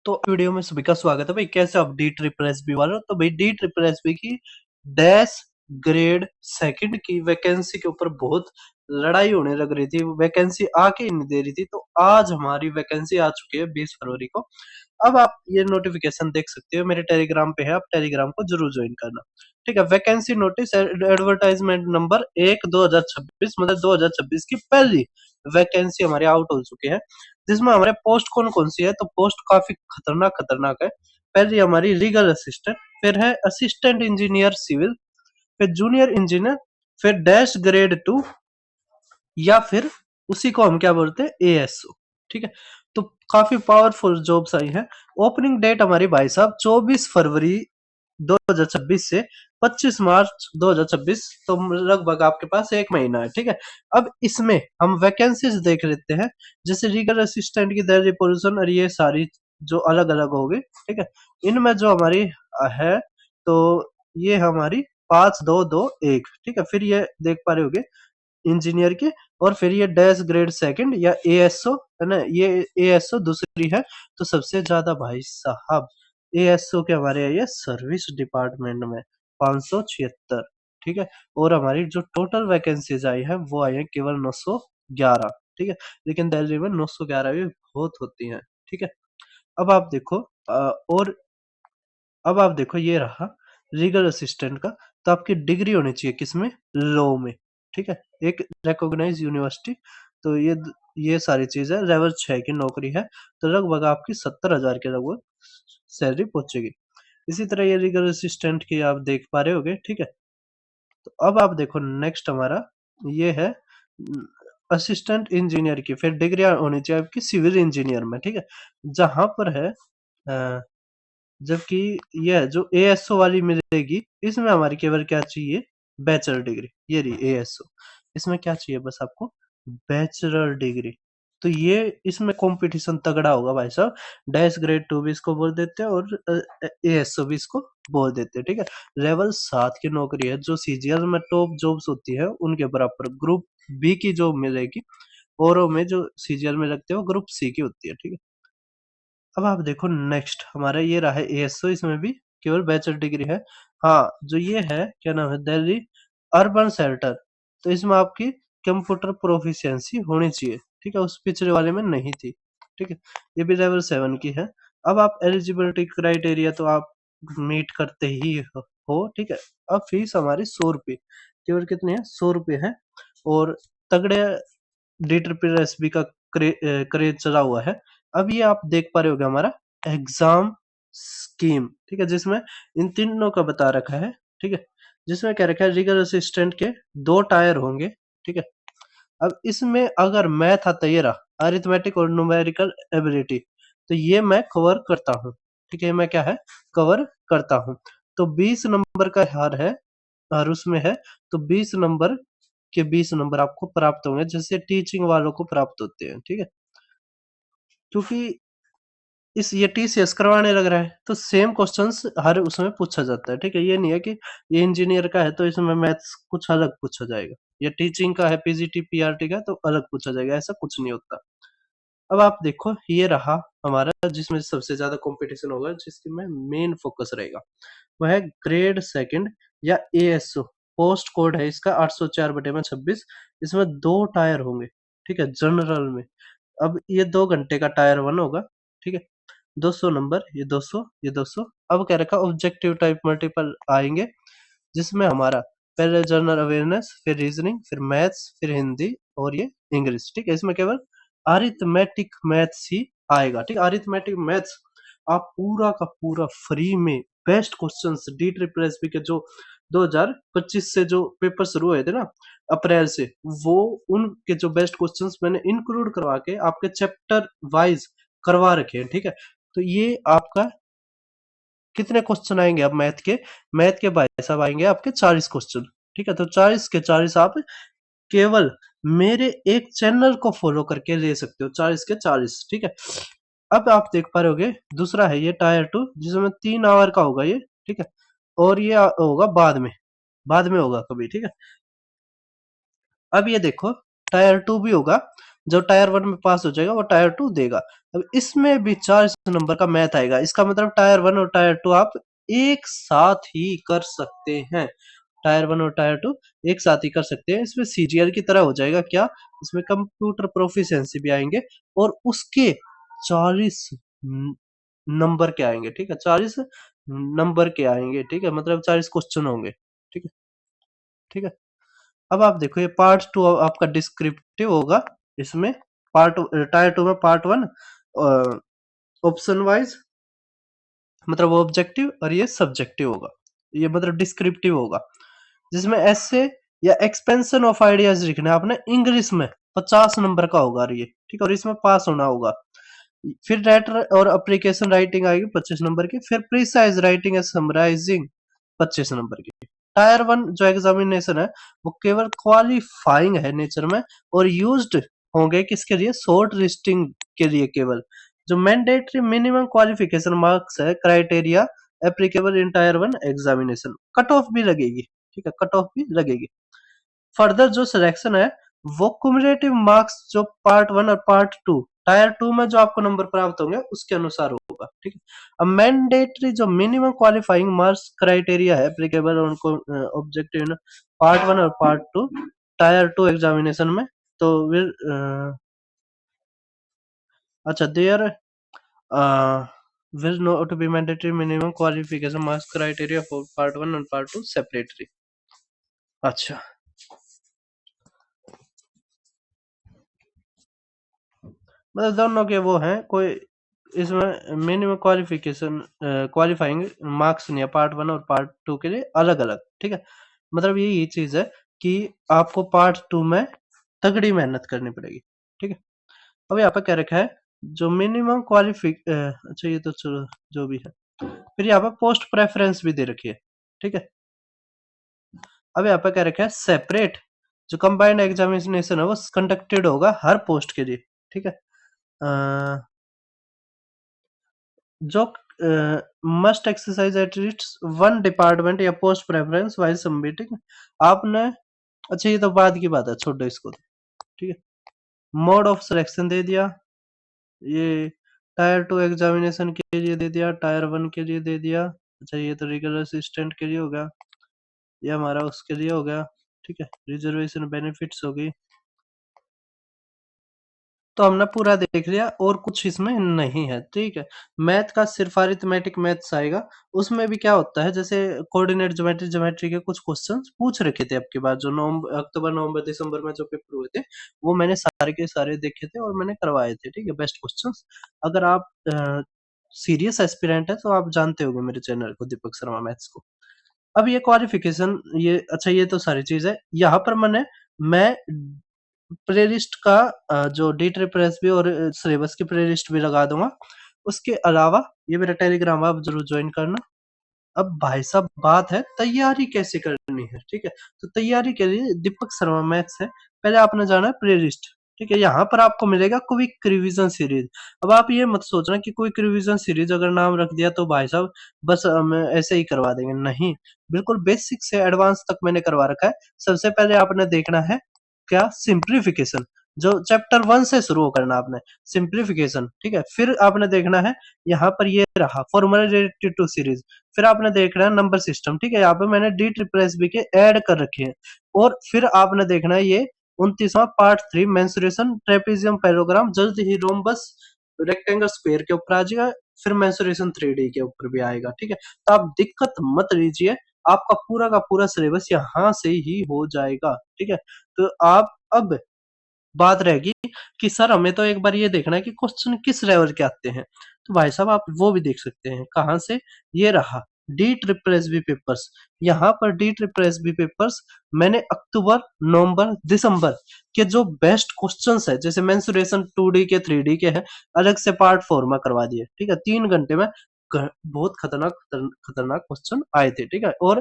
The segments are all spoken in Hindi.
तो वीडियो में सभी का स्वागत है भाई। कैसे आप डी ट्रिपल एस बी वाले हो? तो भाई डी ट्रिपल एस बी की डैश ग्रेड सेकंड की वैकेंसी के ऊपर बहुत लड़ाई होने लग रही थी, वैकेंसी आके ही नहीं दे रही थी। तो आज हमारी वैकेंसी आ चुकी है 20 फरवरी को। अब आप ये नोटिफिकेशन देख सकते हो, मेरे टेलीग्राम पे है, आप टेलीग्राम को जरूर ज्वाइन करना। ठीक है, वैकेंसी नोटिस एडवर्टाइजमेंट नंबर 1/2026, मतलब 2026 की पहली वैकेंसी हमारी आउट हो चुकी है, जिसमें हमारे पोस्ट कौन कौन सी है। तो पोस्ट काफी खतरनाक खतरनाक है। पहली हमारी लीगल असिस्टेंट, फिर है असिस्टेंट इंजीनियर सिविल, फिर जूनियर इंजीनियर, फिर डैश ग्रेड 2, या फिर उसी को हम क्या बोलते हैं, एएसओ। ठीक है, तो काफी पावरफुल जॉब्स आई हैं। ओपनिंग डेट हमारी भाई साहब 24 फरवरी 2026 से 25 मार्च 2026, तो लगभग आपके पास एक महीना है। ठीक है, अब इसमें हम वैकेंसीज देख लेते हैं। जैसे लीगल असिस्टेंट की दिल्ली पोजीशन, और ये सारी जो अलग अलग होगी। ठीक है, इनमें जो हमारी है, तो ये हमारी 5-2-2-1। ठीक है, फिर ये देख पा रहे होगे इंजीनियर की, और फिर ये डैश ग्रेड सेकंड या एएसओ है ना, ये एएसओ दूसरी है। तो सबसे ज्यादा भाई साहब एएसओ के हमारे आई है सर्विस डिपार्टमेंट में 576। ठीक है, और हमारी जो टोटल वैकेंसीज आई है वो आई है केवल 911। ठीक है, लेकिन दिल्ली में 911 भी बहुत होती हैं। ठीक है, अब आप देखो और अब आप देखो ये रहा लीगल असिस्टेंट का। तो आपकी डिग्री होनी चाहिए किसमें, लॉ में। ठीक है, एक रिकॉग्नाइज यूनिवर्सिटी। तो ये सारी चीज है। लेवल 6 की नौकरी है, तो लगभग आपकी 70,000 के लगभग सैलरी पहुंचेगी। इसी तरह ये लीगल असिस्टेंट की आप देख पा रहे होगे। ठीक है, तो अब आप देखो नेक्स्ट हमारा ये है असिस्टेंट इंजीनियर की। फिर डिग्री होनी चाहिए आपकी सिविल इंजीनियर में। ठीक है, जहां पर है जबकि यह जो एएसओ वाली मिलेगी, इसमें हमारी केवल क्या चाहिए, बैचलर डिग्री। ये रही एएसओ, इसमें क्या चाहिए बस आपको, बैचलर डिग्री। तो ये इसमें कंपटीशन तगड़ा होगा भाई साहब। डैश ग्रेड 2 भी इसको बोल देते हैं, और एएसओ भी इसको बोल देते हैं। ठीक है, लेवल 7 की नौकरी है, जो सीजीएल में टॉप जॉब्स होती है उनके बराबर। ग्रुप बी की जॉब मिलेगी, और में जो सीजीएल में लगते हैं वो ग्रुप सी की होती है। ठीक है, अब आप देखो नेक्स्ट हमारा ये रहा है एएसओ, इसमें भी केवल बैचलर डिग्री है। हाँ, जो ये है क्या नाम है, दिल्ली अर्बन सेल्टर। तो इसमें आपकी कंप्यूटर प्रोफिशिएंसी होनी चाहिए। ठीक है, उस पिछले वाले में नहीं थी। ठीक है, ये भी लेवल 7 की है। अब आप एलिजिबिलिटी क्राइटेरिया तो आप मीट करते ही हो। ठीक है, अब फीस हमारी 100 रुपये, केवल कितनी है, 100 रुपये है। और तगड़े डी ट्रिपल एस बी का क्रेज चला हुआ है। अब ये आप देख पा रहे होगे हमारा एग्जाम स्कीम। ठीक है, जिसमें इन तीनों का बता रखा है। ठीक है, जिसमें क्या रखा है, लीगल असिस्टेंट के 2 टायर होंगे। ठीक है, अब इसमें अगर मैथ आता, ये रहा अरिथमेटिक और न्यूमेरिकल एबिलिटी, तो ये मैं कवर करता हूँ। ठीक है, मैं क्या है, कवर करता हूँ। तो 20 नंबर का हार है, और उसमें है, तो 20 नंबर के 20 नंबर आपको प्राप्त होंगे, जैसे टीचिंग वालों को प्राप्त होते हैं। ठीक है, क्योंकि इस ये टीसीएस करवाने लग रहा है, तो सेम क्वेश्चंस हर उसमें पूछा जाता है। ठीक है, ये नहीं है कि ये इंजीनियर का है तो इसमें मैथ्स कुछ अलग पूछा जाएगा, या टीचिंग का है, पीजीटी पीआरटी का, तो अलग पूछा जाएगा, ऐसा कुछ नहीं होता। अब आप देखो ये रहा हमारा, जिसमें सबसे ज्यादा कंपटीशन होगा, जिसकी में मेन फोकस रहेगा, वह है ग्रेड सेकंड या एएसओ। पोस्ट कोड है इसका 804/26। इसमें 2 टायर होंगे। ठीक है, जनरल में। अब ये 2 घंटे का टायर 1 होगा। ठीक है, 200 नंबर, ये 200, ये 200। अब क्या रखा, ऑब्जेक्टिव टाइप मल्टीपल आएंगे, जिसमें हमारा पहले जनरल अवेयरनेस, फिर रीजनिंग, फिर मैथ्स, फिर हिंदी, और ये इंग्लिश। ठीक है, इसमें केवल अरिथमेटिक मैथ्स ही आएगा। ठीक है, अरिथमेटिक मैथ्स आप पूरा का पूरा फ्री में best questions D triple S P के जो 2025 से जो पेपर शुरू हुए थे ना, अप्रैल से, वो उनके जो बेस्ट क्वेश्चंस मैंने इंक्लूड करवा के आपके चैप्टर वाइज करवा रखे हैं। ठीक है, तो ये आपका कितने क्वेश्चन आएंगे अब मैथ के भाई साहब आएंगे आपके 40 क्वेश्चन। ठीक है, तो 40 के 40 आप केवल मेरे एक चैनल को फॉलो करके ले सकते हो, 40 के 40। ठीक है, अब आप देख पा रहे होगे दूसरा है ये टायर 2, जिसमें 3 आवर का होगा ये। ठीक है, और ये होगा बाद में होगा कभी। ठीक है, अब ये देखो टायर 2 भी होगा, जो टायर 1 में पास हो जाएगा वो टायर 2 देगा। अब इसमें भी 40 नंबर का मैथ आएगा। इसका मतलब टायर 1 और टायर 2 आप एक साथ ही कर सकते हैं। टायर 1 और टायर 2 एक साथ ही कर सकते हैं। इसमें सीजीएल की तरह हो जाएगा क्या? इसमें कंप्यूटर प्रोफिशिएंसी भी आएंगे और उसके 40 नंबर के आएंगे, ठीक है? 40 नंबर के आएंगे, ठीक है? मतलब 40 क्वेश्चन होंगे, ठीक है? ठीक है। अब आप देखो ये पार्ट 2 आपका डिस्क्रिप्टिव होगा। इसमें पार्ट टायर 2 में पार्ट 1 ऑप्शन वाइज मतलब वो ऑब्जेक्टिव और ये सब्जेक्टिव होगा। ये मतलब डिस्क्रिप्टिव होगा, जिसमें ऐसे या एक्सपेंशन ऑफ आइडियाज लिखना है आपने इंग्लिश में। 50 नंबर का होगा ये, ठीक है? और इसमें पास होना होगा। फिर राइटर और एप्लीकेशन राइटिंग आएगी 25 नंबर की। फिर precise writing and summarising 25 number की। टायर 1 जो एग्जामिनेशन है वो केवल क्वालिफाइंग है नेचर में और यूज्ड होंगे किसके लिए? शॉर्ट लिस्टिंग के लिए केवल। जो मैंडेटरी मिनिमम क्वालिफिकेशन मार्क्स है criteria applicable in tyre 1 examination. Cut off भी लगेगी, ठीक है? कट ऑफ भी लगेगी। फर्दर जो सिलेक्शन है वो क्युमुलेटिव मार्क्स जो पार्ट 1 और पार्ट 2 टायर 2 में जो आपको नंबर प्राप्त होंगे उसके अनुसार होगा, ठीक है? अब मैंडेटरी जो मिनिमम क्वालिफाइंग मार्क्स क्राइटेरिया है एप्लीकेबल उनको ऑब्जेक्टिव पार्ट 1 और पार्ट 2 टायर 2 एग्जामिनेशन में। तो फिर अच्छा there will not be mandatory minimum qualification marks criteria for part 1 and part 2 separately। अच्छा, मतलब दोनों के वो हैं, कोई इसमें मिनिमम क्वालिफिकेशन क्वालिफाइंग मार्क्स नहीं है पार्ट 1 और पार्ट 2 के लिए अलग अलग, ठीक है? मतलब यही चीज है कि आपको पार्ट 2 में तगड़ी मेहनत करनी पड़ेगी, ठीक है? अब यहाँ पे क्या रखा है? जो मिनिमम अच्छा ये तो चलो जो भी है। फिर यहाँ पे पोस्ट प्रेफरेंस भी दे रखी है, ठीक है? अब यहाँ पे क्या रखा है? सेपरेट जो कंबाइंड एग्जामिनेशन है वो कंडक्टेड होगा हर पोस्ट के लिए, ठीक है? जो must exercise at least one department या पोस्ट प्रेफरेंस वाइज सबमिटिंग आपने। अच्छा ये तो बाद की बात है, छोड़ो इसको, ठीक है? मोड ऑफ सिलेक्शन दे दिया, ये टायर 2 एग्जामिनेशन के लिए दे दिया, टायर 1 के लिए दे दिया। अच्छा ये तो रेगुलर असिस्टेंट के लिए हो गया, ये हमारा उसके लिए हो गया, ठीक है? रिजर्वेशन बेनिफिट्स हो गई। तो हमने पूरा देख लिया और कुछ इसमें नहीं है, ठीक है? मैथ का सिर्फ अरिथमेटिक मैथ्स आएगा। उसमें भी क्या होता है, जैसे कोऑर्डिनेट ज्योमेट्री के कुछ क्वेश्चंस पूछ रखे थे आपके बाद जो अक्टूबर नवंबर दिसंबर में जो पेपर हुए थे, वो मैंने सारे के सारे देखे थे और मैंने करवाए थे, ठीक है? Best questions. अगर आप सीरियस एस्पिरेंट है तो आप जानते होंगे मेरे चैनल को, दीपक शर्मा मैथ्स को। अब ये क्वालिफिकेशन ये अच्छा ये तो सारी चीज है। यहाँ पर मैं प्लेलिस्ट का जो डी ट्रिपल एस बी और सिलेबस की प्लेलिस्ट भी लगा दूंगा। उसके अलावा ये मेरा टेलीग्राम आप जरूर ज्वाइन करना। अब भाई साहब बात है तैयारी कैसे करनी है, ठीक है? तो तैयारी के लिए दीपक शर्मा मैथ्स है, पहले आपने जाना है प्लेलिस्ट, ठीक है? यहाँ पर आपको मिलेगा क्विक रिवीजन सीरीज। अब आप ये मत सोचना कि क्विक रिवीजन सीरीज अगर नाम रख दिया तो भाई साहब बस हम ऐसे ही करवा देंगे, नहीं। बिल्कुल बेसिक से एडवांस तक मैंने करवा रखा है। सबसे पहले आपने देखना है क्या? सिंप्लीफिकेशन, जो चैप्टर 1 से शुरू करना आपने, सिंप्लीफिकेशन, ठीक है? फिर आपने देखना है यहाँ पर ये रहा फॉर्मूला रिलेटेड टू सीरीज। फिर आपने देखना है नंबर सिस्टम, ठीक है? यहाँ पे मैंने डी ट्रिपल एस बी के ऐड कर रखे हैं। और फिर आपने देखना है ये 29वां पार्ट 3 मेंसुरेशन ट्रेपेजियम पैरोग्राम, जल्द ही रोम्बस रेक्टेंगल स्क्वायर के ऊपर आ जाएगा। फिर मेंसुरेशन 3D के ऊपर भी आएगा, ठीक है? तो आप दिक्कत मत लीजिए, आपका पूरा का पूरा सिलेबस यहाँ से ही हो जाएगा, ठीक है? तो आप अब बात रहेगी कि सर हमें तो एक बार ये देखना है कि क्वेश्चन किस लेवल के आते हैं। तो भाई साहब आप वो भी देख सकते हैं। कहाँ से? ये रहा D triple S B papers. यहाँ पर D triple S B papers मैंने अक्टूबर नवंबर दिसंबर के जो बेस्ट क्वेश्चंस है, जैसे मेंसुरेशन 2D के 3D के हैं, अलग से पार्ट 4 में करवा दिए, ठीक है? 3 घंटे में बहुत खतरनाक खतरनाक क्वेश्चन आए थे, ठीक है? और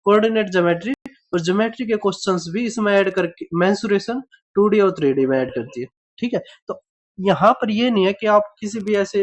कोऑर्डिनेट ज्योमेट्री और ज्योमेट्री के क्वेश्चंस भी इसमें ऐड करके मेंसुरेशन 2D और 3D में ऐड करती है, ठीक है? तो यहाँ पर ये नहीं है कि आप किसी भी ऐसे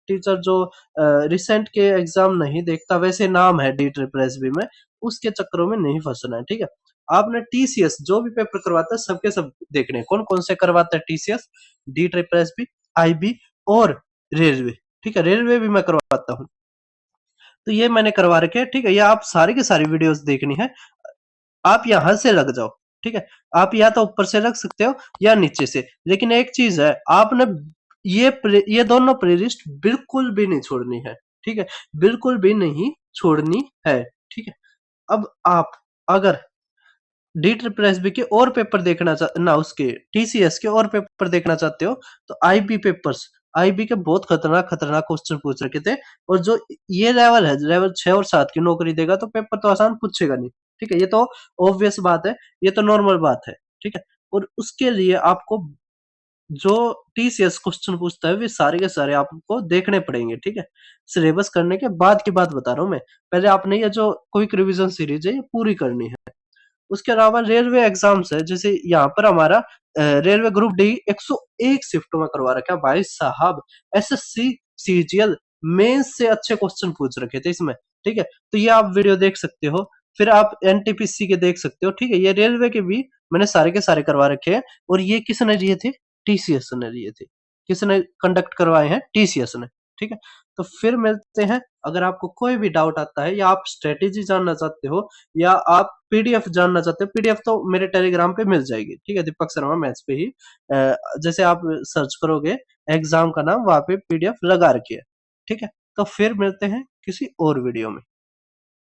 टीचर जो रिसेंट के एग्जाम नहीं देखता, वैसे नाम है डी ट्रिपल एस बी में, उसके चक्करों में नहीं फंसना है, ठीक है? आपने टीसीएस जो भी पेपर करवाता है सबके सब देखने कौन कौन से करवाता है TCS, D triple S B, IB और रेलवे। ठीक है, रेलवे भी मैं करवाता हूँ। तो ये मैंने करवा रखे है। ठीक है, ये आप सारी की सारी वीडियोस देखनी है, आप यहां से लग जाओ। ठीक है, आप या तो ऊपर से लग सकते हो या नीचे से, लेकिन एक चीज है, आपने ये दोनों प्लेलिस्ट बिल्कुल भी नहीं छोड़नी है। ठीक है, बिल्कुल भी नहीं छोड़नी है। ठीक है, अब आप अगर डी ट्रिपल एस बी के और पेपर देखना ना उसके टीसीएस के और पेपर देखना चाहते हो तो आईबी पेपर्स, आईबी के बहुत खतरनाक खतरनाक क्वेश्चन पूछ रखे थे। और जो ये लेवल है, लेवल 6 और 7 की नौकरी देगा तो पेपर तो आसान पूछेगा नहीं। ठीक है, ये तो ऑब्वियस बात है, ये तो नॉर्मल बात है। ठीक है, और उसके लिए आपको जो टीसीएस क्वेश्चन पूछता है वे सारे के सारे आपको देखने पड़ेंगे। ठीक है, सिलेबस करने के बाद की बात बता रहा हूँ मैं, पहले आपने ये जो क्विक रिवीजन सीरीज है ये पूरी करनी है। उसके अलावा रेलवे एग्जाम्स है, जैसे यहाँ पर हमारा रेलवे ग्रुप डी 101 शिफ्टों में करवा रखा है भाई साहब। एसएससी सीजीएल मेंस से अच्छे क्वेश्चन पूछ रखे थे इसमें। ठीक है, तो ये आप वीडियो देख सकते हो, फिर आप एनटीपीसी के देख सकते हो। ठीक है, ये रेलवे के भी मैंने सारे के सारे करवा रखे हैं, और ये किसने लिए थे, टीसीएस ने लिए थे। किसने कंडक्ट करवाए हैं, टीसीएस ने। ठीक है, तो फिर मिलते हैं। अगर आपको कोई भी डाउट आता है या आप स्ट्रेटेजी जानना चाहते हो या आप पीडीएफ जानना चाहते हो, पीडीएफ तो मेरे टेलीग्राम पे मिल जाएगी। ठीक है, दीपक शर्मा मैथ्स पे ही जैसे आप सर्च करोगे एग्जाम का नाम, वहां पे पीडीएफ लगा रखी है। ठीक है, तो फिर मिलते हैं किसी और वीडियो में।